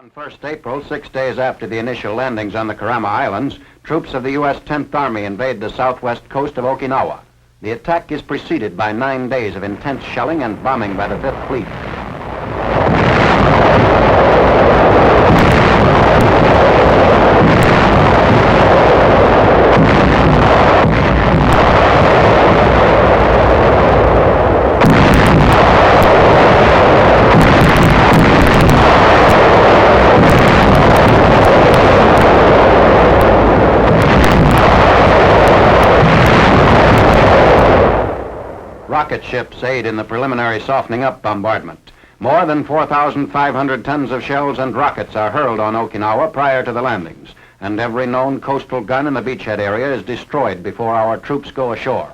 On 1st April, 6 days after the initial landings on the Kurama Islands, troops of the U.S. 10th Army invade the southwest coast of Okinawa. The attack is preceded by 9 days of intense shelling and bombing by the 5th Fleet. Rocket ships aid in the preliminary softening up bombardment. More than 4,500 tons of shells and rockets are hurled on Okinawa prior to the landings, and every known coastal gun in the beachhead area is destroyed before our troops go ashore.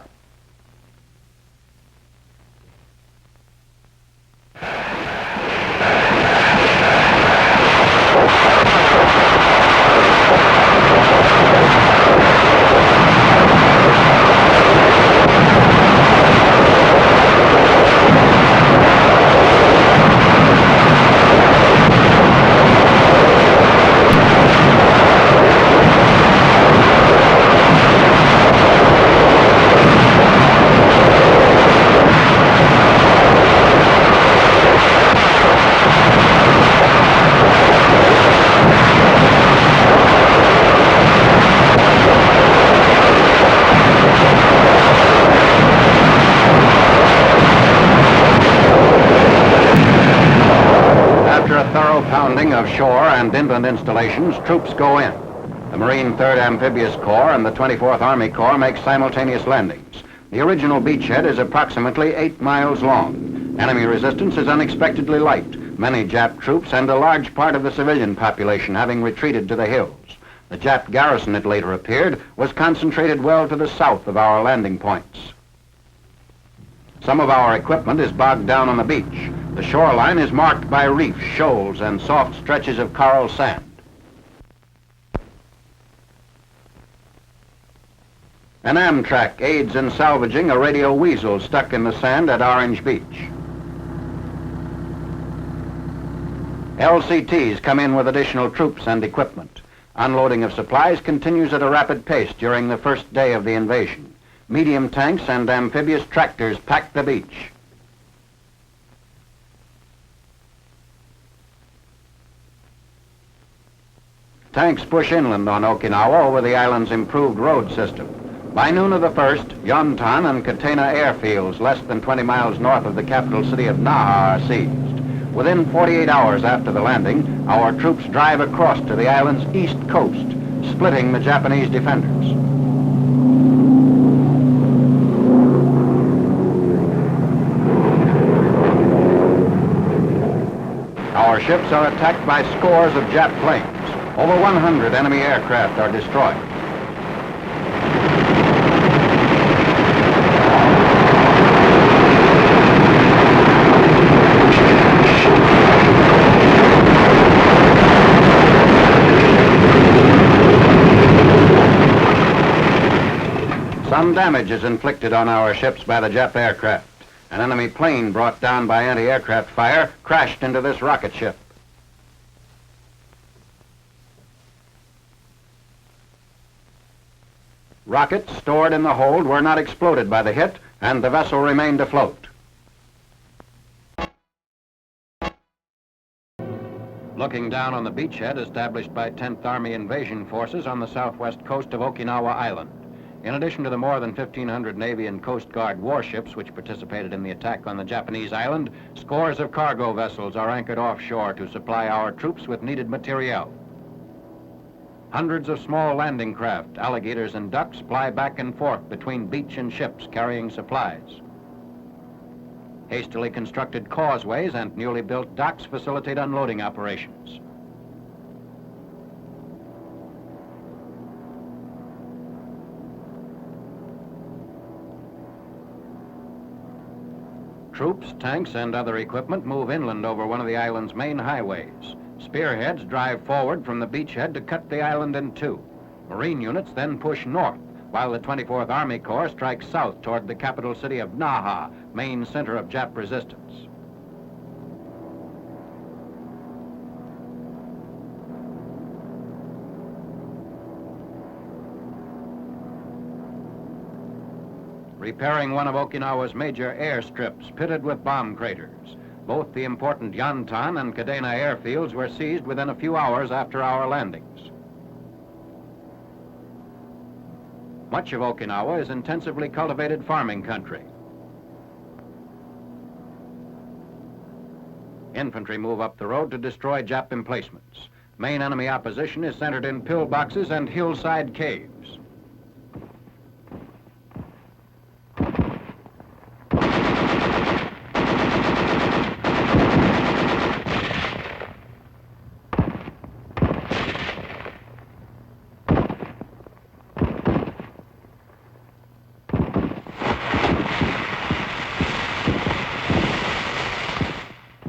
Pounding of shore and inland installations, troops go in. The Marine 3rd Amphibious Corps and the 24th Army Corps make simultaneous landings. The original beachhead is approximately 8 miles long. Enemy resistance is unexpectedly light, many Jap troops and a large part of the civilian population having retreated to the hills. The Jap garrison, it later appeared, was concentrated well to the south of our landing points. Some of our equipment is bogged down on the beach. The shoreline is marked by reefs, shoals, and soft stretches of coral sand. An Amtrak aids in salvaging a radio weasel stuck in the sand at Orange Beach. LCTs come in with additional troops and equipment. Unloading of supplies continues at a rapid pace during the first day of the invasion. Medium tanks and amphibious tractors pack the beach. Tanks push inland on Okinawa over the island's improved road system. By noon of the 1st, Yontan and Katena airfields less than 20 miles north of the capital city of Naha are seized. Within 48 hours after the landing, our troops drive across to the island's east coast, splitting the Japanese defenders. Our ships are attacked by scores of Jap planes. Over 100 enemy aircraft are destroyed. Some damage is inflicted on our ships by the Jap aircraft. An enemy plane brought down by anti-aircraft fire crashed into this rocket ship. Rockets stored in the hold were not exploded by the hit, and the vessel remained afloat. Looking down on the beachhead established by 10th Army invasion forces on the southwest coast of Okinawa Island. In addition to the more than 1,500 Navy and Coast Guard warships which participated in the attack on the Japanese island, scores of cargo vessels are anchored offshore to supply our troops with needed materiel. Hundreds of small landing craft, alligators and ducks ply back and forth between beach and ships carrying supplies. Hastily constructed causeways and newly built docks facilitate unloading operations. Troops, tanks, and other equipment move inland over one of the island's main highways. Spearheads drive forward from the beachhead to cut the island in two. Marine units then push north, while the 24th Army Corps strikes south toward the capital city of Naha, main center of Jap resistance. repairing one of Okinawa's major airstrips pitted with bomb craters. Both the important Yantan and Kadena airfields were seized within a few hours after our landings. Much of Okinawa is intensively cultivated farming country. Infantry move up the road to destroy Jap emplacements. Main enemy opposition is centered in pillboxes and hillside caves.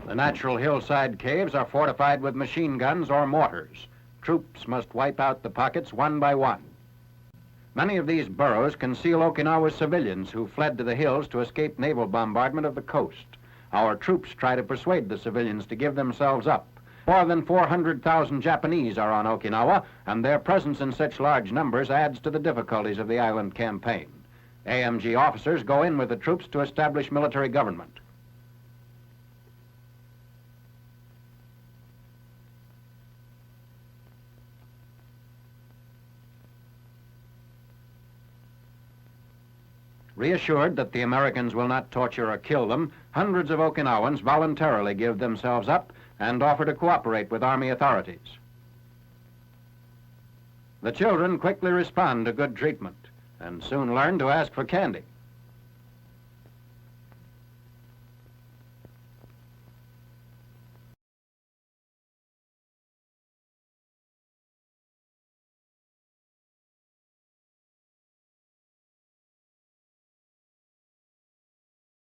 The natural hillside caves are fortified with machine guns or mortars. Troops must wipe out the pockets one by one. Many of these burrows conceal Okinawa's civilians who fled to the hills to escape naval bombardment of the coast. Our troops try to persuade the civilians to give themselves up. More than 400,000 Japanese are on Okinawa, and their presence in such large numbers adds to the difficulties of the island campaign. AMG officers go in with the troops to establish military government. Reassured that the Americans will not torture or kill them, hundreds of Okinawans voluntarily give themselves up and offer to cooperate with Army authorities. The children quickly respond to good treatment and soon learn to ask for candy.